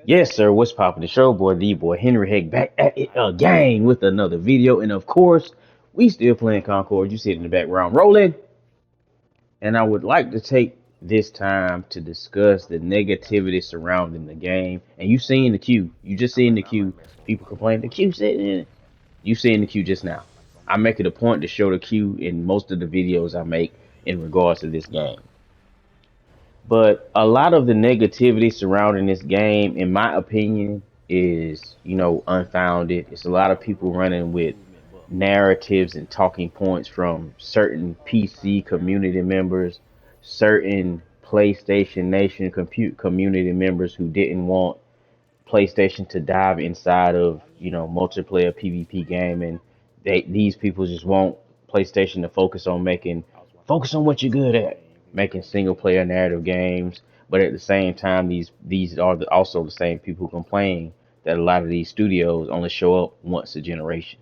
Yes, sir. What's poppin'? The show boy, the boy Henry Heck back at it again with another video. And of course, we still playing Concord. You see it in the background rolling. And I would like to take this time to discuss the negativity surrounding the game. And you seen the queue. You just seen the queue. People complain the queue sitting in it. You seen the queue just now. I make it a point to show the queue in most of the videos I make in regards to this game. But a lot of the negativity surrounding this game, in my opinion, is, unfounded. It's a lot of people running with narratives and talking points from certain PC community members, certain PlayStation Nation compute community members who didn't want PlayStation to dive inside of, multiplayer PvP gaming. These people just want PlayStation to focus on what you're good at, making single player narrative games. But at the same time, these are also the same people who complain that a lot of these studios only show up once a generation.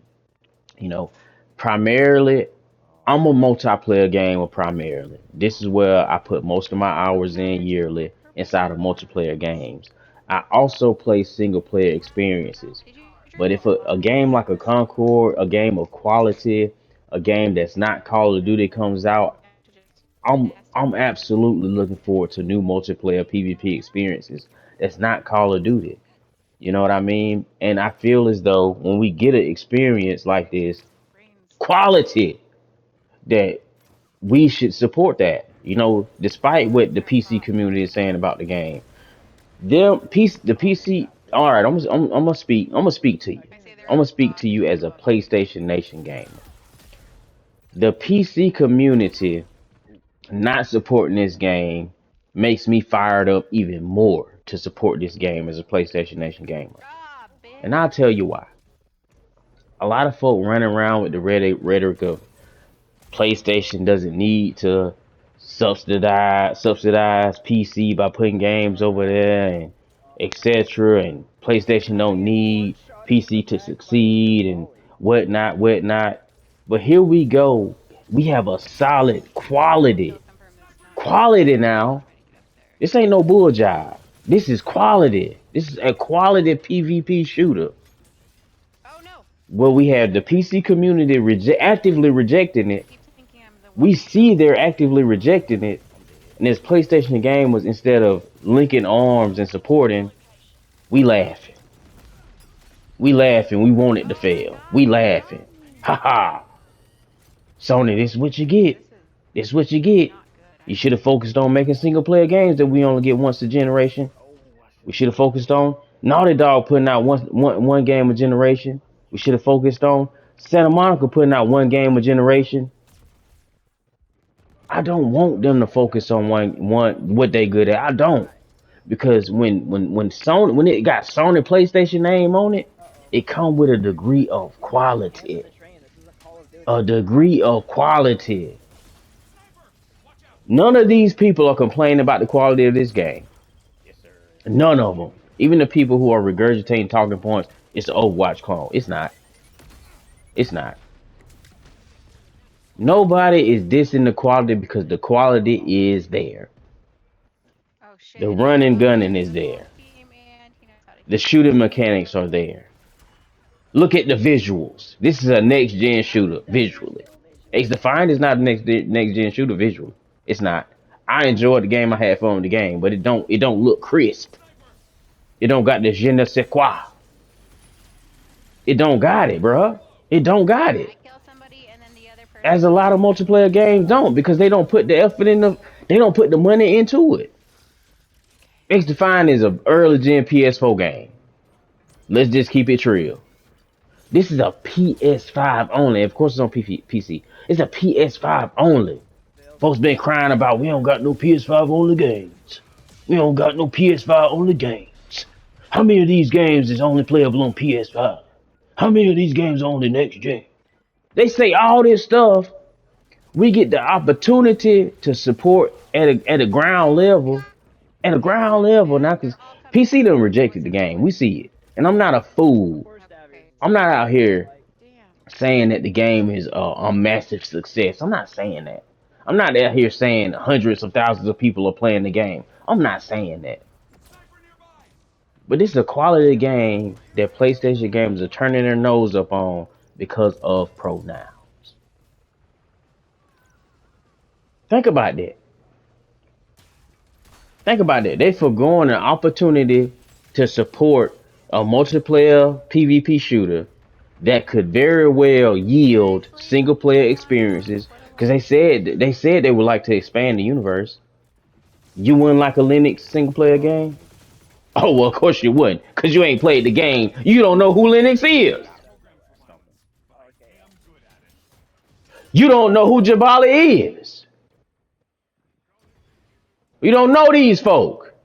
You know, primarily, I'm a multiplayer gamer primarily. This is where I put most of my hours in yearly inside of multiplayer games. I also play single player experiences. But if a game like a Concord, a game of quality, a game that's not Call of Duty comes out, I'm absolutely looking forward to new multiplayer PvP experiences that's not Call of Duty. You know what I mean? And I feel as though when we get an experience like this, quality, that we should support that. Despite what the PC community is saying about the game, the PC. All right, I'm gonna speak. I'm gonna speak to you. I'm gonna speak to you as a PlayStation Nation gamer. The PC community not supporting this game makes me fired up even more to support this game as a PlayStation Nation gamer. And I'll tell you why. A lot of folk running around with the rhetoric of PlayStation doesn't need to subsidize PC by putting games over there and etc. And PlayStation don't need PC to succeed and whatnot. But here we go. We have a solid quality now. This ain't no bull job. This is quality. This is a quality PvP shooter. Well, we have the PC community actively rejecting it. We see they're actively rejecting it, and as PlayStation gamers, instead of linking arms and supporting, we laughing. We laughing. We want it to fail. We laughing. Ha ha. Sony, this is what you get. This is what you get. You should have focused on making single player games that we only get once a generation. We should have focused on Naughty Dog putting out one game a generation. We should have focused on Santa Monica putting out one game a generation. I don't want them to focus on one what they good at. I don't, because when it got Sony PlayStation name on it, it come with a degree of quality. A degree of quality. None of these people are complaining about the quality of this game. None of them. Even the people who are regurgitating talking points, it's an Overwatch clone. It's not. It's not. Nobody is dissing the quality because the quality is there. The running gunning is there. The shooting mechanics are there. Look at the visuals. This is a next gen shooter visually. Ace Defiant is not a next gen shooter visually. It's not. I enjoyed the game. I had fun with the game, but it don't look crisp. It don't got the je ne sais quoi. It don't got it, bruh. It don't got it. As a lot of multiplayer games don't, because they don't put the effort they don't put the money into it. Ace Defiant is a early gen PS4 game. Let's just keep it real. This is a PS5 only. Of course, it's on PC. It's a PS5 only. Folks been crying about we don't got no PS5 only games. We don't got no PS5 only games. How many of these games is only playable on PS5? How many of these games are on the next gen? They say all this stuff. We get the opportunity to support at a ground level. At a ground level now, because PC done rejected the game. We see it. And I'm not a fool. I'm not out here saying that the game is a massive success. I'm not saying that. I'm not out here saying hundreds of thousands of people are playing the game. I'm not saying that. But this is a quality game that PlayStation gamers are turning their nose up on because of pronouns. Think about that. Think about that. They forgoing an opportunity to support a multiplayer PvP shooter that could very well yield single player experiences because they said they would like to expand the universe. You wouldn't like a Linux single player game? Oh well, of course you wouldn't, because you ain't played the game. You don't know who Linux is. You don't know who Jabali is. You don't know these folk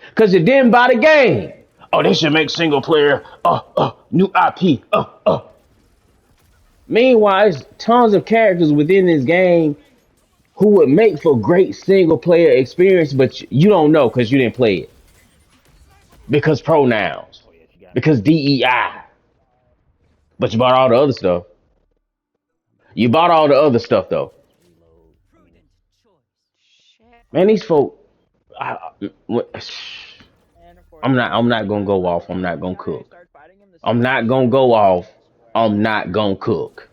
because you didn't buy the game. Oh, they should make single player. New IP. Meanwhile, there's tons of characters within this game who would make for great single player experience, but you don't know because you didn't play it. Because pronouns. Because DEI. But you bought all the other stuff. You bought all the other stuff though. Man, these folk. I'm not gonna go off. I'm not gonna cook. I'm not gonna go off. I'm not gonna cook.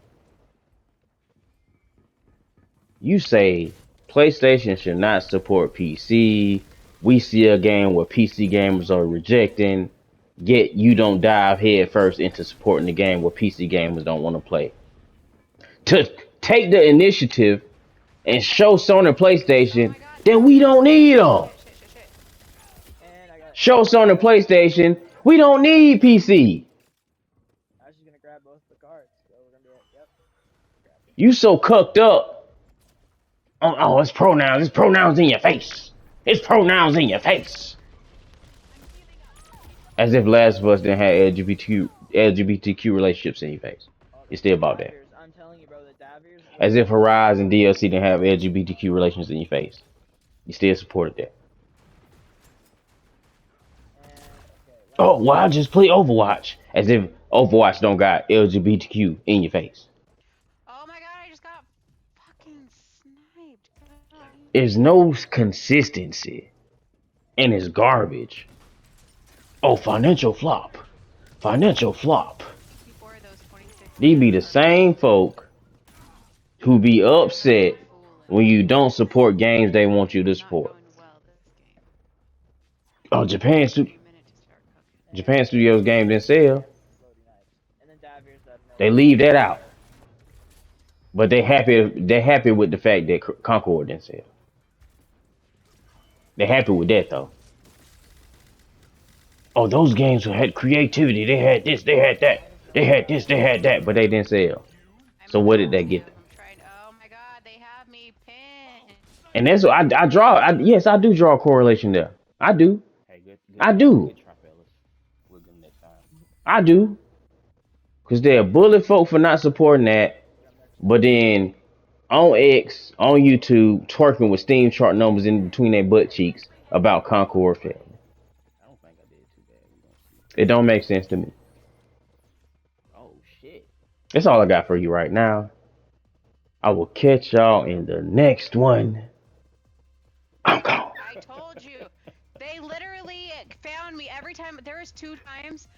You say PlayStation should not support PC. We see a game where PC gamers are rejecting, yet you don't dive head first into supporting the game where PC gamers don't want to play. To take the initiative and show Sony PlayStation that we don't need them. Show Sony PlayStation we don't need PC. You so cucked up. Oh, it's pronouns. It's pronouns in your face. It's pronouns in your face. As if Last of Us didn't have LGBTQ relationships in your face. It's still about that. As if Horizon DLC didn't have LGBTQ relations in your face. You still supported that. Oh, well, I just play Overwatch. As if Overwatch don't got LGBTQ in your face. Oh my god, I just got fucking sniped. There's no consistency. And it's garbage. Oh, financial flop. Financial flop. These be the same folk who be upset when you don't support games they want you to support. Oh, Japan Studios game didn't sell. They leave that out. But they happy with the fact that Concord didn't sell. They're happy with that though. Oh, those games had creativity. They had this, they had that. They had this, they had that, but they didn't sell. So what did they get? Oh my god, they have me pinned. And that's what I draw. Yes, I do draw a correlation there. I do. I do. I do. Because they're bullet folk for not supporting that. But then on X, on YouTube, twerking with Steam chart numbers in between their butt cheeks about Concord family. It don't make sense to me. Oh shit. That's all I got for you right now. I will catch y'all in the next one. I'm gone. I told you. They literally found me every time. There was 2 times